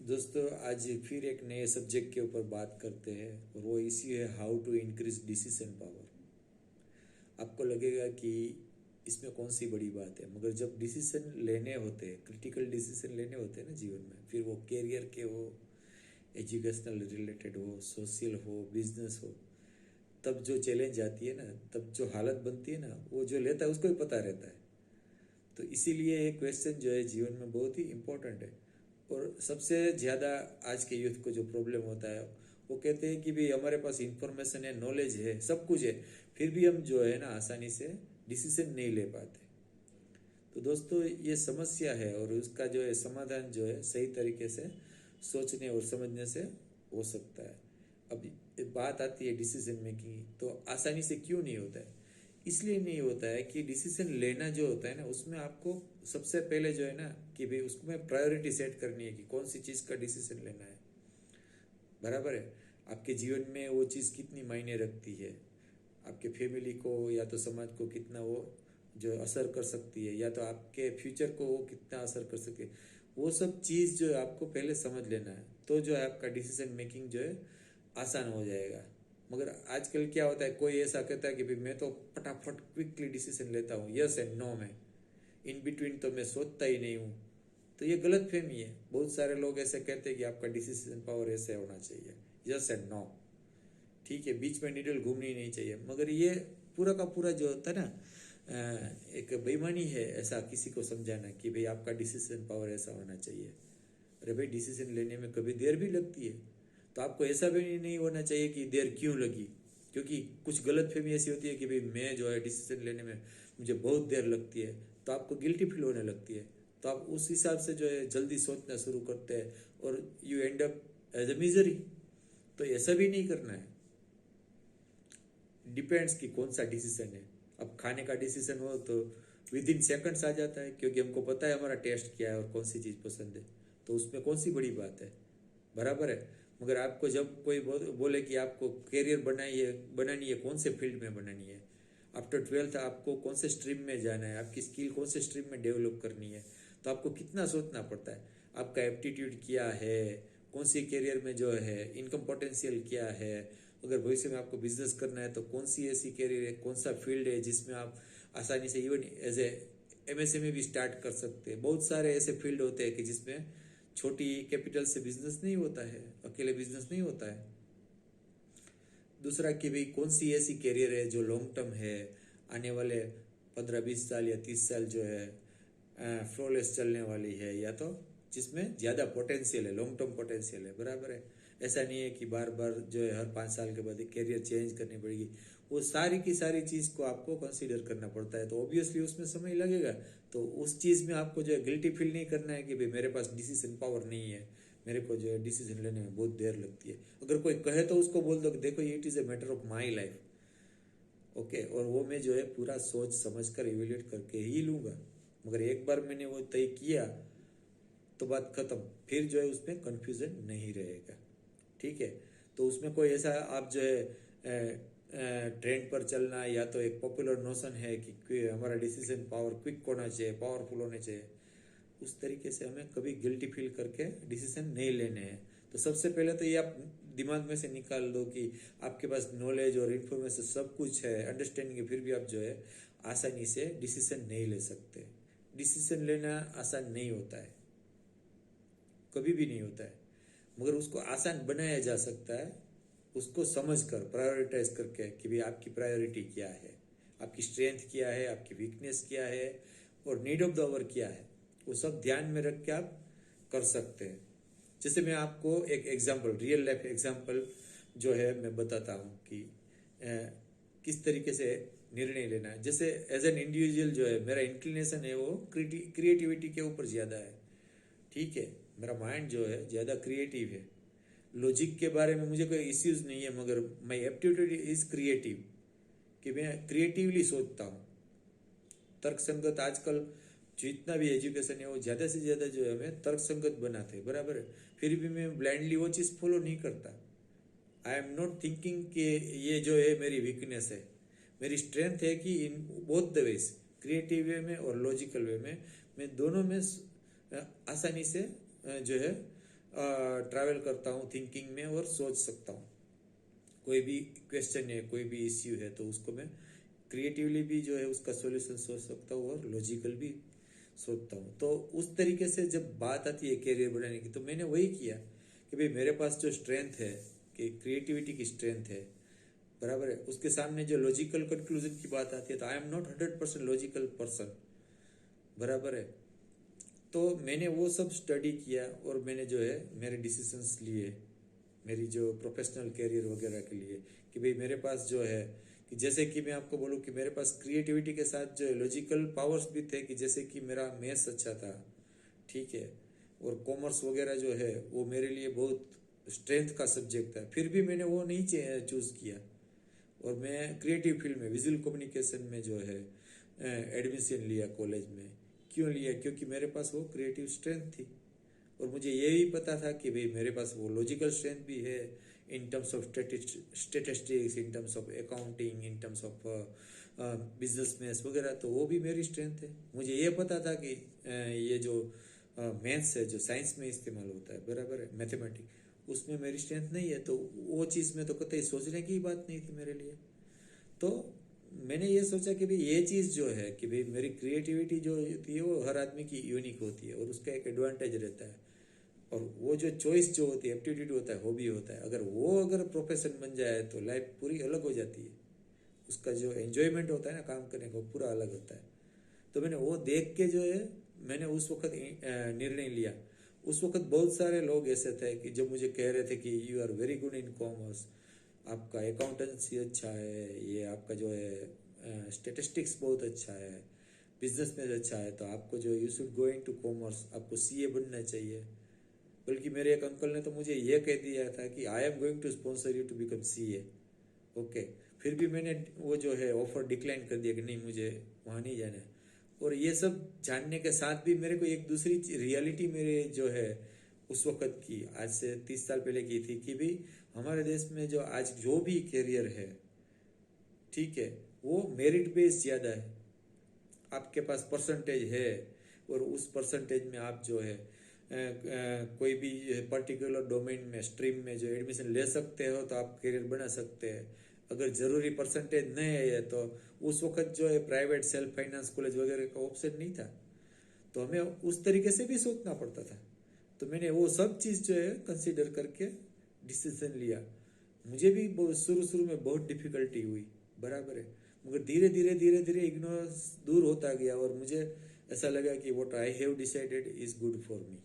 दोस्तों आज फिर एक नए सब्जेक्ट के ऊपर बात करते हैं और वो इसी है how to increase decision power. आपको लगेगा कि इसमें कौन सी बड़ी बात है, मगर जब डिसीजन लेने होते हैं, क्रिटिकल डिसीजन लेने होते हैं ना जीवन में, फिर वो कैरियर के हो, एजुकेशनल रिलेटेड हो, सोशल हो, बिजनेस हो, तब जो चैलेंज आती है ना, तब जो हालत बनती है ना, वो जो लेता है उसको ही पता रहता है। तो इसीलिए ये क्वेश्चन जो है जीवन में बहुत ही इम्पोर्टेंट है। और सबसे ज़्यादा आज के यूथ को जो प्रॉब्लम होता है, वो कहते हैं कि भाई हमारे पास इंफॉर्मेशन है, नॉलेज है, सब कुछ है, फिर भी हम जो है ना आसानी से डिसीजन नहीं ले पाते। तो दोस्तों ये समस्या है और उसका जो है समाधान जो है सही तरीके से सोचने और समझने से हो सकता है। अब बात आती है डिसीजन मेकिंग, तो आसानी से क्यों नहीं होता है? इसलिए नहीं होता है कि डिसीजन लेना जो होता है ना, उसमें आपको सबसे पहले जो है ना कि भाई उसमें प्रायोरिटी सेट करनी है कि कौन सी चीज़ का डिसीजन लेना है। बराबर है। आपके जीवन में वो चीज़ कितनी मायने रखती है, आपके फैमिली को या तो समाज को कितना वो जो असर कर सकती है, या तो आपके फ्यूचर को वो कितना असर कर सकती है, वो सब चीज़ जो है आपको पहले समझ लेना है। तो जो है आपका डिसीजन मेकिंग जो है आसान हो जाएगा। मगर आजकल क्या होता है, कोई ऐसा कहता है कि भाई मैं तो फटाफट क्विकली डिसीजन लेता हूँ, यस एंड नो में, इन बिटवीन तो मैं सोचता ही नहीं हूँ। तो ये गलत फहमी है। बहुत सारे लोग ऐसे कहते हैं कि आपका डिसीजन पावर ऐसे होना चाहिए, यस एंड नो, ठीक है, बीच में निडल घूमनी नहीं चाहिए। मगर ये पूरा का पूरा जो होता है ना, एक बेईमानी है ऐसा किसी को समझाना कि भाई आपका डिसीजन पावर ऐसा होना चाहिए। अरे भाई डिसीजन लेने में कभी देर भी लगती है, तो आपको ऐसा भी नहीं होना चाहिए कि देर क्यों लगी। क्योंकि कुछ गलत फहमी ऐसी होती है कि भाई मैं जो है डिसीजन लेने में मुझे बहुत देर लगती है, तो आपको गिल्टी फील होने लगती है। तो आप उस हिसाब से जो है जल्दी सोचना शुरू करते हैं और you end up as a misery. तो ऐसा भी नहीं करना है। डिपेंड्स कि कौन सा डिसीजन है। अब खाने का डिसीजन हो तो विद इन सेकंड्स आ जाता है, क्योंकि हमको पता है हमारा टेस्ट क्या है और कौन सी चीज़ पसंद है। तो उसमें कौन सी बड़ी बात है? बराबर है। मगर आपको जब कोई बोले कि आपको करियर बनानी है, कौन से फील्ड में बनानी है, आफ्टर ट्वेल्थ आपको कौन से स्ट्रीम में जाना है, आपकी स्किल कौन से स्ट्रीम में डेवलप करनी है, तो आपको कितना सोचना पड़ता है। आपका एप्टीट्यूड क्या है, कौन सी करियर में जो है इनकम पोटेंशियल क्या है, अगर भविष्य में आपको बिजनेस करना है तो कौन सी ऐसी करियर है, कौन सा फील्ड है जिसमें आप आसानी से इवन एज ए एमएसएमई भी स्टार्ट कर सकते हैं। बहुत सारे ऐसे फील्ड होते हैं कि जिसमें छोटी कैपिटल से बिजनेस नहीं होता है, अकेले बिजनेस नहीं होता है। दूसरा कि भाई कौन सी ऐसी करियर है जो लॉन्ग टर्म है, आने वाले 15-20 साल या 30 साल जो है फ्लोलेस चलने वाली है, या तो जिसमें ज़्यादा पोटेंशियल है, लॉन्ग टर्म पोटेंशियल है। बराबर है। ऐसा नहीं है कि बार बार जो है हर 5 साल के बाद करियर चेंज करनी पड़ेगी। वो सारी की सारी चीज़ को आपको कंसीडर करना पड़ता है, तो ऑब्वियसली उसमें समय लगेगा। तो उस चीज़ में आपको जो है गिल्टी फील नहीं करना है कि भाई मेरे पास डिसीजन पावर नहीं है, मेरे को जो है डिसीजन लेने में बहुत देर लगती है। अगर कोई कहे तो उसको बोल दो कि देखो it is a matter of my life, okay, और वो मैं जो है पूरा सोच समझ कर इवेल्युएट करके ही लूँगा। मगर एक बार मैंने वो तय किया तो बात खत्म। फिर जो है उसमें कन्फ्यूज़न नहीं रहेगा। ठीक है। तो उसमें कोई ऐसा आप जो है ट्रेंड पर चलना, या तो एक पॉपुलर नोशन है कि हमारा डिसीजन पावर क्विक होना चाहिए, पावरफुल होने चाहिए, उस तरीके से हमें कभी गिल्टी फील करके डिसीजन नहीं लेने हैं। तो सबसे पहले तो ये आप दिमाग में से निकाल दो कि आपके पास नॉलेज और इन्फॉर्मेशन सब कुछ है, अंडरस्टैंडिंग है, फिर भी आप जो है आसानी से डिसीजन नहीं ले सकते। डिसीजन लेना आसान नहीं होता है, कभी भी नहीं होता है। मगर उसको आसान बनाया जा सकता है, उसको समझ कर प्रायोरिटाइज करके कि भाई आपकी प्रायोरिटी क्या है, आपकी स्ट्रेंथ क्या है, आपकी वीकनेस क्या है, और नीड ऑफ द आवर क्या है, वो सब ध्यान में रख के आप कर सकते हैं। जैसे मैं आपको एक एग्जांपल, रियल लाइफ एग्जांपल जो है मैं बताता हूँ कि किस तरीके से निर्णय लेना है। जैसे एज एन इंडिविजुअल जो है मेरा इंक्लिनेशन है वो क्रिएटिविटी के ऊपर ज़्यादा है। ठीक है। मेरा माइंड जो है ज़्यादा क्रिएटिव है। लॉजिक के बारे में मुझे कोई इश्यूज नहीं है, मगर माई एप्टीट्यूड इज क्रिएटिव, कि मैं क्रिएटिवली सोचता हूँ। तर्कसंगत आजकल जितना भी एजुकेशन है वो ज़्यादा से ज़्यादा जो है हमें तर्कसंगत बनाते हैं। बराबर है। फिर भी मैं ब्लाइंडली वो चीज़ फॉलो नहीं करता। आई एम नॉट थिंकिंग कि ये जो है मेरी वीकनेस है। मेरी स्ट्रेंथ है कि in both the ways, creative way में और लॉजिकल वे में, मैं दोनों में आसानी से जो है ट्रैवल करता हूँ थिंकिंग में और सोच सकता हूँ। कोई भी क्वेश्चन है, कोई भी इश्यू है, तो उसको मैं क्रिएटिवली भी जो है उसका सॉल्यूशन सोच सकता हूँ और लॉजिकल भी सोचता हूँ। तो उस तरीके से जब बात आती है कैरियर बनाने की, तो मैंने वही किया कि भाई मेरे पास जो स्ट्रेंथ है, कि क्रिएटिविटी की स्ट्रेंथ है, बराबर है, उसके सामने जो लॉजिकल कंक्लूजन की बात आती है, तो I am not 100% logical person, बराबर है। तो मैंने वो सब स्टडी किया और मैंने जो है मेरे डिसीजंस लिए मेरी जो प्रोफेशनल कैरियर वगैरह के लिए, कि भाई मेरे पास जो है, कि जैसे कि मैं आपको बोलूँ कि मेरे पास क्रिएटिविटी के साथ जो है लॉजिकल पावर्स भी थे, कि जैसे कि मेरा मैथ्स अच्छा था, ठीक है, और कॉमर्स वगैरह जो है वो मेरे लिए बहुत स्ट्रेंथ का सब्जेक्ट था, फिर भी मैंने वो नहीं चूज़ किया और मैं क्रिएटिव फील्ड में विजुअल कम्युनिकेशन में जो है एडमिशन लिया कॉलेज में। क्यों लिया? क्योंकि मेरे पास वो क्रिएटिव स्ट्रेंथ थी और मुझे ये भी पता था कि भाई मेरे पास वो लॉजिकल स्ट्रेंथ भी है इन terms of statistics, in terms of accounting, in terms of business maths वगैरह, तो वो भी मेरी स्ट्रेंथ है। मुझे ये पता था कि ये जो मैथ्स है जो साइंस में इस्तेमाल होता है, बराबर है, मैथमेटिक्स, उसमें मेरी स्ट्रेंथ नहीं है, तो वो चीज़ में तो कतई सोचने की बात नहीं थी मेरे लिए। तो मैंने ये सोचा कि भाई ये चीज़ जो है कि भाई मेरी क्रिएटिविटी जो होती है वो हर आदमी की यूनिक होती है और उसका एक एडवांटेज रहता है, और वो जो चॉइस जो होती है, एप्टीट्यूड होता है, हॉबी होता है, अगर प्रोफेशन बन जाए तो लाइफ पूरी अलग हो जाती है। उसका जो एंजॉयमेंट होता है ना काम करने का, वो पूरा अलग होता है। तो मैंने वो देख के जो है मैंने उस वक्त निर्णय लिया। उस वक्त बहुत सारे लोग ऐसे थे कि जो मुझे कह रहे थे कि you are very good in commerce, आपका अकाउंटेंसी अच्छा है, ये आपका जो है स्टेटिस्टिक्स बहुत अच्छा है, बिजनेस में अच्छा है, तो आपको जो you should go into commerce, आपको सीए बनना चाहिए। बल्कि मेरे एक अंकल ने तो मुझे ये कह दिया था कि I am going to sponsor you to become CA. Okay, फिर भी मैंने वो जो है ऑफर डिक्लाइन कर दिया कि नहीं, मुझे वहाँ नहीं जाना है। और ये सब जानने के साथ भी मेरे को एक दूसरी रियलिटी मेरे जो है उस वक्त की, आज से 30 साल पहले की थी, कि भाई हमारे देश में जो आज जो भी कैरियर है, ठीक है, वो मेरिट बेस ज़्यादा है। आपके पास परसेंटेज है और उस परसेंटेज में आप जो है कोई भी पर्टिकुलर डोमेन में, स्ट्रीम में जो एडमिशन ले सकते हो, तो आप करियर बना सकते हैं। अगर ज़रूरी परसेंटेज नहीं है तो उस वक्त जो है प्राइवेट सेल्फ फाइनेंस कॉलेज वगैरह का ऑप्शन नहीं था, तो हमें उस तरीके से भी सोचना पड़ता था। तो मैंने वो सब चीज़ जो है कंसिडर करके डिसीजन लिया। मुझे भी शुरू शुरू में बहुत डिफिकल्टी हुई, बराबर है, मगर धीरे धीरे इग्नोरेंस दूर होता गया और मुझे ऐसा लगा कि what I have decided is good for me,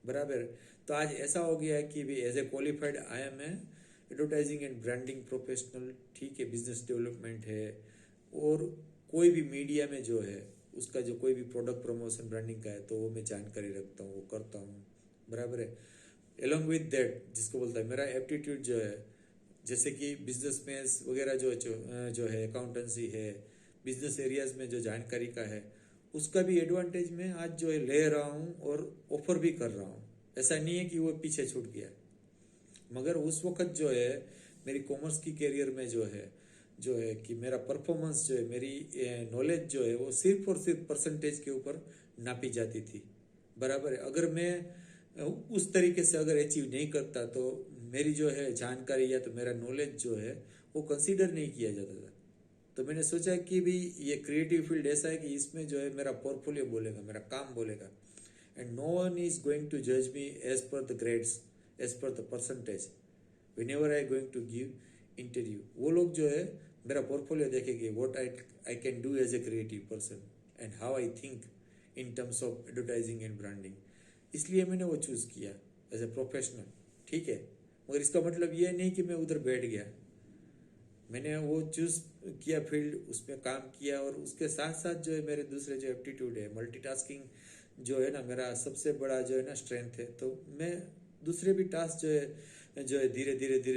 बराबर है। तो आज ऐसा हो गया है कि भी as a qualified I am a advertising and branding professional, ठीक है, बिजनेस डेवलपमेंट है, और कोई भी मीडिया में जो है उसका जो कोई भी प्रोडक्ट प्रमोशन ब्रांडिंग का है तो वो मैं जानकारी रखता हूँ, वो करता हूँ, बराबर है। एलोंग विद दैट, जिसको बोलता है मेरा एप्टीट्यूड जो है, जैसे कि बिजनेस में वगैरह जो है अकाउंटेंसी है, बिजनेस एरियाज में जो जानकारी का है, उसका भी एडवांटेज मैं आज जो है ले रहा हूँ और ऑफर भी कर रहा हूँ। ऐसा नहीं है कि वो पीछे छूट गया, मगर उस वक्त जो है मेरी कॉमर्स की कैरियर में जो है कि मेरा परफॉर्मेंस जो है, मेरी नॉलेज जो है, वो सिर्फ और सिर्फ परसेंटेज के ऊपर नापी जाती थी, बराबर है। अगर मैं उस तरीके से अगर अचीव नहीं करता तो मेरी जो है जानकारी या तो मेरा नॉलेज जो है वो कंसीडर नहीं किया जाता था। तो मैंने सोचा कि भी ये क्रिएटिव फील्ड ऐसा है कि इसमें जो है मेरा पोर्टफोलियो बोलेगा, मेरा काम बोलेगा, and no one is going to जज me as per the grades, as per the percentage, whenever I going to give interview. वो लोग जो है मेरा पोर्टफोलियो देखेंगे, what I can do as a creative person and how I think in terms of advertising and branding. इसलिए मैंने वो choose किया एज ए प्रोफेशनल, ठीक है। मगर इसका मतलब ये नहीं कि मैं उधर बैठ गया, मैंने वो चूज़ किया फील्ड, उसमें काम किया, और उसके साथ साथ जो है मेरे दूसरे जो एप्टीट्यूड है, मल्टीटास्किंग जो है ना, मेरा सबसे बड़ा जो है ना स्ट्रेंथ है। तो मैं दूसरे भी टास्क जो है धीरे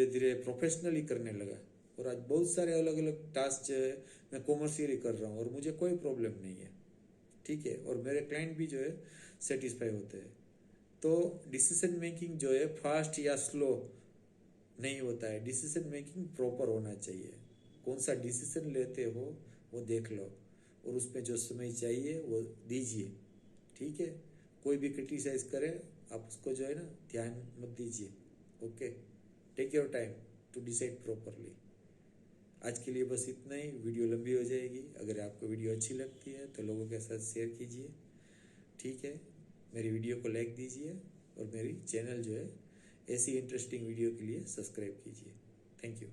धीरे प्रोफेशनली करने लगा, और आज बहुत सारे अलग अलग टास्क जो है मैं कॉमर्शियली कर रहा हूँ और मुझे कोई प्रॉब्लम नहीं है, ठीक है, और मेरे क्लाइंट भी जो है सेटिस्फाई होते हैं। तो डिसीजन मेकिंग जो है फास्ट या स्लो नहीं होता है, डिसीजन मेकिंग प्रॉपर होना चाहिए। कौन सा डिसीजन लेते हो वो देख लो और उसमें जो समय चाहिए वो दीजिए, ठीक है। कोई भी क्रिटिसाइज करे, आप उसको जो है ना ध्यान मत दीजिए। Okay, take your time to decide properly. आज के लिए बस इतना ही, वीडियो लंबी हो जाएगी। अगर आपको वीडियो अच्छी लगती है तो लोगों के साथ शेयर कीजिए, ठीक है। मेरी वीडियो को लाइक दीजिए और मेरी चैनल जो है ऐसी इंटरेस्टिंग वीडियो के लिए सब्सक्राइब कीजिए। Thank you.